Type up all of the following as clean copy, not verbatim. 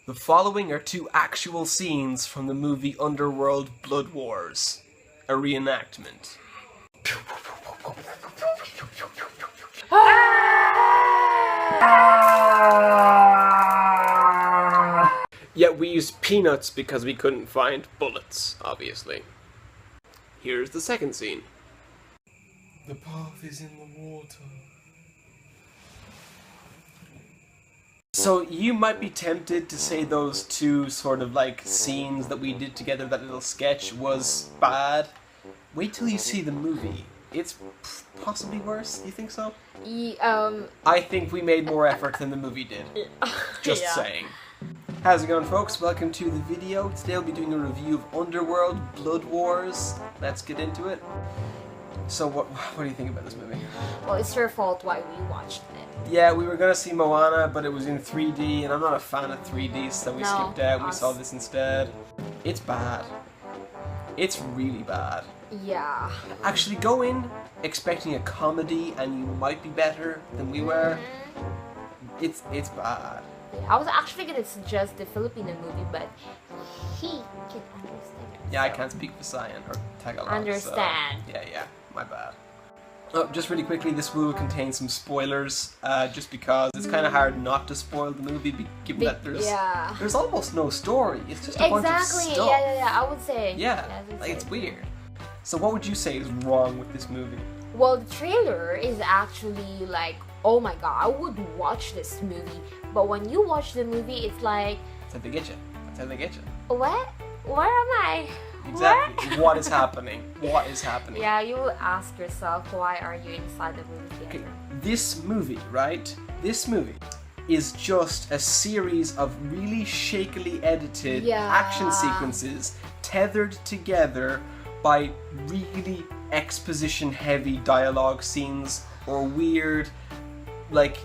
The following are two actual scenes from the movie Underworld Blood Wars, a reenactment. Yet we used peanuts because we couldn't find bullets, obviously. Here's the second scene. The path is in the water. So you might be tempted to say those two sort of like scenes that we did together, that little sketch, was bad. Wait till you see the movie. It's possibly worse. You think so? I think we made more effort than the movie did. Just saying. How's it going, folks? Welcome to the video. Today I'll be doing a review of Underworld Blood Wars. Let's get into it. So what do you think about this movie? Well, it's your fault why we watched it. Yeah, we were gonna see Moana, but it was in 3D, and I'm not a fan of 3D, so we skipped out. We saw this instead. It's bad. It's really bad. Yeah. Actually, go in expecting a comedy, and you might be better than we were. It's bad. I was actually gonna suggest the Filipino movie, but he can understand. Yeah, I can't speak Visayan or Tagalog. Understand. So, yeah, my bad. Oh, just really quickly, this will contain some spoilers, just because it's kind of hard not to spoil the movie, given that there's almost no story. It's just a bunch of stuff. Yeah, I would say. Yeah, like it's weird. So what would you say is wrong with this movie? Well, the trailer is actually like, oh my god, I would watch this movie. But when you watch the movie, it's like... That's how they get you. That's how they get you. What? Where am I? Exactly. What is happening? What is happening? Yeah, you will ask yourself, why are you inside the movie theater? Okay, this movie, right? This movie is just a series of really shakily edited action sequences tethered together by really exposition-heavy dialogue scenes or weird, like,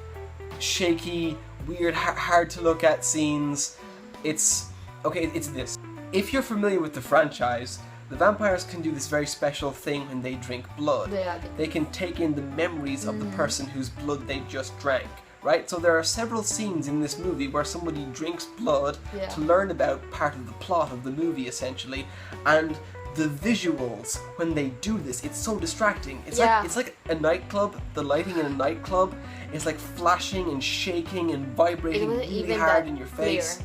shaky, weird, hard to look at scenes. It's this. If you're familiar with the franchise, the vampires can do this very special thing when they drink blood. They can take in the memories of the person whose blood they just drank, right? So there are several scenes in this movie where somebody drinks blood to learn about part of the plot of the movie, essentially, and the visuals when they do this, it's so distracting. It's like a nightclub. The lighting in a nightclub is like flashing and shaking and vibrating really hard in your face.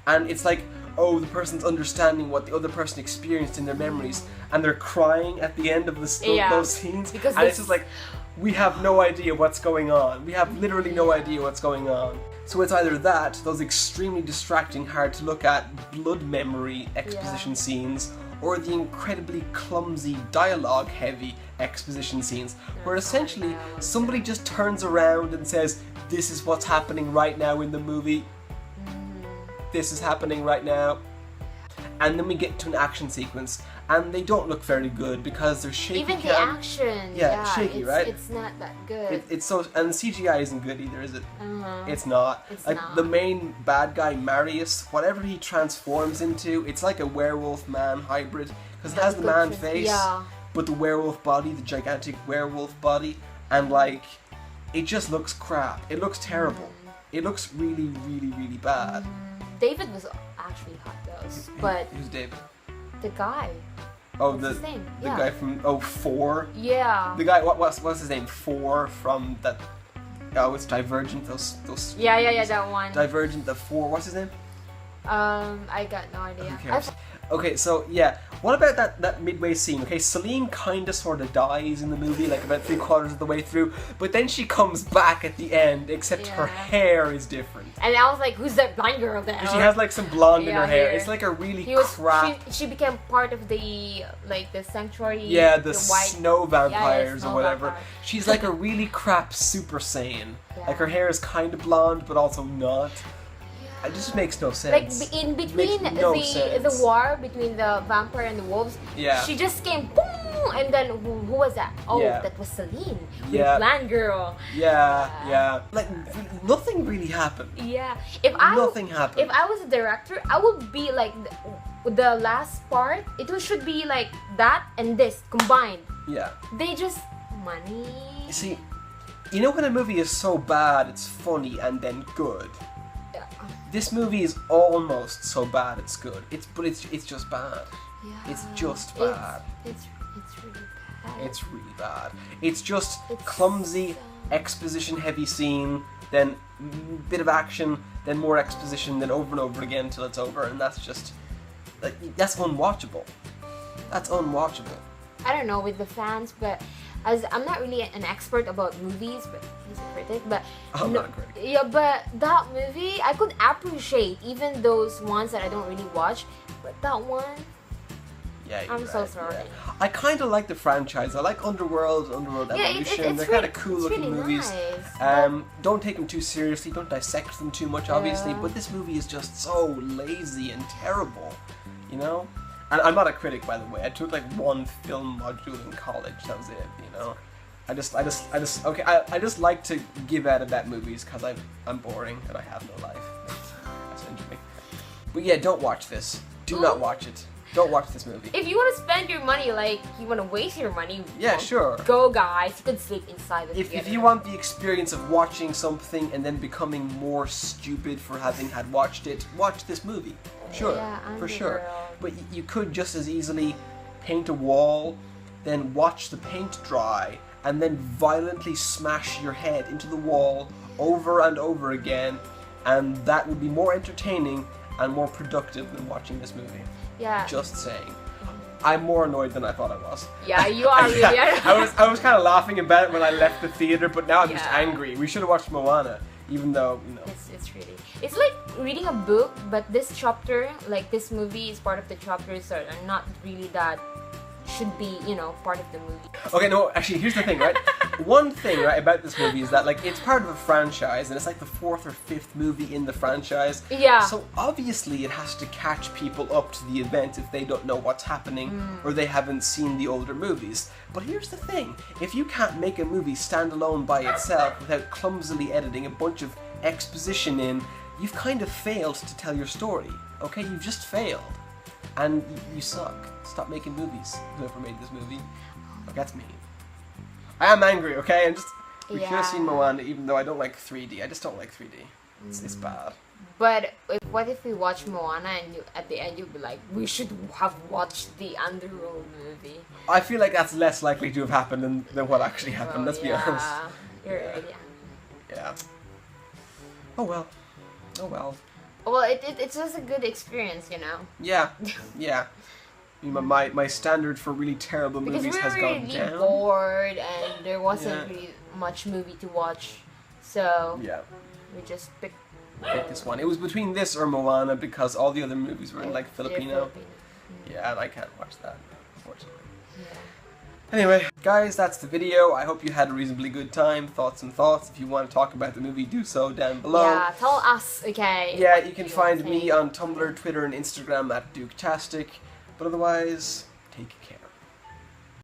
And it's like, oh, the person's understanding what the other person experienced in their memories, and they're crying at the end of those scenes. Because and it's just like, we have no idea what's going on. We have literally no idea what's going on. So it's either that, those extremely distracting, hard to look at blood memory exposition scenes, or the incredibly clumsy, dialogue-heavy exposition scenes, where essentially somebody just turns around and says, this is what's happening right now in the movie. This is happening right now. And then we get to an action sequence, and they don't look very good because they're shaky. Even the action, shaky, right? It's not that good. It's so, and the CGI isn't good either, is it? It's not. It's not. The main bad guy, Marius, whatever he transforms into, it's like a werewolf man hybrid, because it has the man face, but the werewolf body, the gigantic werewolf body, and like, it just looks crap. It looks terrible. It looks really, really, really bad. David was actually hot though, but... Who's David? The guy. Oh, what's his name? The guy from 4? Yeah. The guy, what's his name? 4 from that... Oh, it's Divergent, those... Yeah, that one. Divergent, the 4, what's his name? I got no idea. Who cares? Okay, so, yeah. What about that midway scene? Okay, Celine kinda sorta dies in the movie, like about 3/4 of the way through, but then she comes back at the end, except her hair is different. And I was like, who's that blind girl there? She has like some blonde in her hair. It's like a really crap... She became part of the, like, the sanctuary. Yeah, the white... snow vampires snow or whatever. vampire. She's like a really crap Super Saiyan. Like her hair is kind of blonde, but also not. It just makes no sense. Like in between the war between the vampire and the wolves, she just came boom, and then who was that? Oh, that was Celine, the blonde girl. Like nothing really happened. Yeah, nothing happened. If I was a director, I would be like the last part. It should be like that and this combined. Yeah. They just money. See, you know when a movie is so bad it's funny and then good. This movie is almost so bad it's good. It's just bad. Yeah. It's just bad. It's really bad. It's really bad. It's just clumsy, exposition-heavy scene, then bit of action, then more exposition, then over and over again till it's over, and that's just that's unwatchable. That's unwatchable. I don't know with the fans, but as I'm not really an expert about movies, but he's a critic. But I'm not a critic. Yeah, but that movie I could appreciate even those ones that I don't really watch, but that one. Yeah, I'm so sorry. Yeah. I kind of like the franchise. I like Underworld Evolution. They're kind of cool looking really movies. Nice, don't take them too seriously. Don't dissect them too much, obviously. But this movie is just so lazy and terrible, you know. And I'm not a critic, by the way. I took like one film module in college. That was it, you know. I just like to give out about movies because I'm boring and I have no life. Essentially. But yeah, don't watch this. Do not watch it. Don't watch this movie. If you want to spend your money, like, you want to waste your money, yeah, sure. Go, guys. You could sleep inside the theater. If you want the experience of watching something and then becoming more stupid for having had watched it, watch this movie. Sure, yeah, for sure. But you could just as easily paint a wall, then watch the paint dry, and then violently smash your head into the wall over and over again, and that would be more entertaining and more productive than watching this movie. Yeah. Just saying. I'm more annoyed than I thought I was. Yeah, you are really. I was kind of laughing about it when I left the theater, but now I'm just angry. We should have watched Moana, even though, you know. It's like reading a book, but this chapter, like this movie is part of the chapters that are not really that should be, you know, part of the movie. Okay, no, actually, here's the thing, right? One thing, right, about this movie is that, like, it's part of a franchise, and it's like the 4th or 5th movie in the franchise. Yeah. So, obviously, it has to catch people up to the event if they don't know what's happening, or they haven't seen the older movies. But here's the thing. If you can't make a movie stand alone by itself without clumsily editing a bunch of exposition in, you've kind of failed to tell your story, okay? You've just failed. And you suck. Stop making movies. Whoever made this movie. Look, that's me. I am angry, okay? We should have seen Moana, even though I don't like 3D. I just don't like 3D. It's bad. But what if we watch Moana and at the end you'll be like, we should have watched the Underworld movie? I feel like that's less likely to have happened than what actually happened, let's be honest. You're right, yeah. Oh well. Oh well. Well, it's just a good experience, you know? Yeah. My standard for really terrible movies has gone down. Because we were really bored and there wasn't really much movie to watch. So, we just picked this one. It was between this or Moana because all the other movies were in like Filipino. Yeah, and I can't watch that, unfortunately. Yeah. Anyway, guys, that's the video. I hope you had a reasonably good time. Thoughts. If you want to talk about the movie, do so down below. Yeah, tell us, okay? Yeah, you can find me on Tumblr, Twitter, and Instagram at DukeTastic. But otherwise, take care.